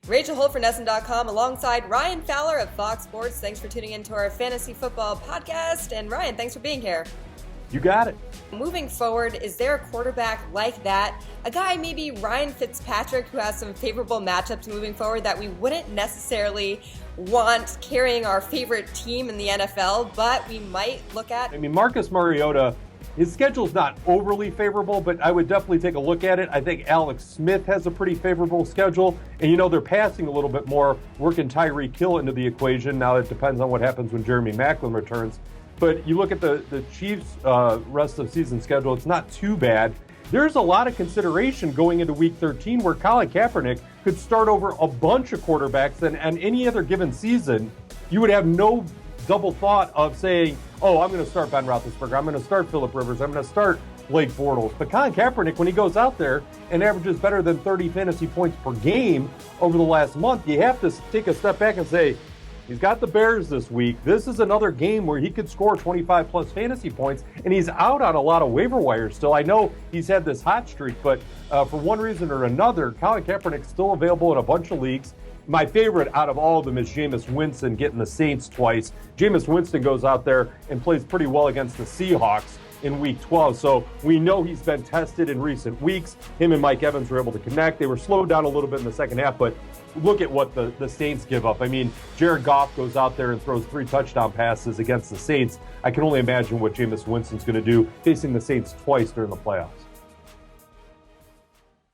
Rachel Holt for NESN.com alongside Ryan Fowler of Fox Sports. Thanks for tuning into our fantasy football podcast. And Ryan, thanks for being here. You got it. Moving forward, is there a quarterback like that? A guy, maybe Ryan Fitzpatrick, who has some favorable matchups moving forward that we wouldn't necessarily want carrying our favorite team in the NFL, but we might look at? I mean, Marcus Mariota, his schedule's not overly favorable, but I would definitely take a look at it. I think Alex Smith has a pretty favorable schedule. And, they're passing a little bit more, working Tyreek Hill into the equation. Now it depends on what happens when Jeremy Maclin returns. But you look at the Chiefs' rest of season schedule, it's not too bad. There's a lot of consideration going into Week 13 where Colin Kaepernick could start over a bunch of quarterbacks, and on any other given season, you would have no double thought of saying, oh, I'm going to start Ben Roethlisberger, I'm going to start Phillip Rivers, I'm going to start Blake Bortles. But Colin Kaepernick, when he goes out there and averages better than 30 fantasy points per game over the last month, you have to take a step back and say, he's got the Bears this week. This is another game where he could score 25-plus fantasy points, and he's out on a lot of waiver wires still. I know he's had this hot streak, but for one reason or another, Colin Kaepernick's still available in a bunch of leagues. My favorite out of all of them is Jameis Winston getting the Saints twice. Jameis Winston goes out there and plays pretty well against the Seahawks in Week 12. So we know he's been tested in recent weeks. Him and Mike Evans were able to connect. They were slowed down a little bit in the second half, but look at what the Saints give up. I mean, Jared Goff goes out there and throws 3 touchdown passes against the Saints. I can only imagine what Jameis Winston's going to do facing the Saints twice during the playoffs.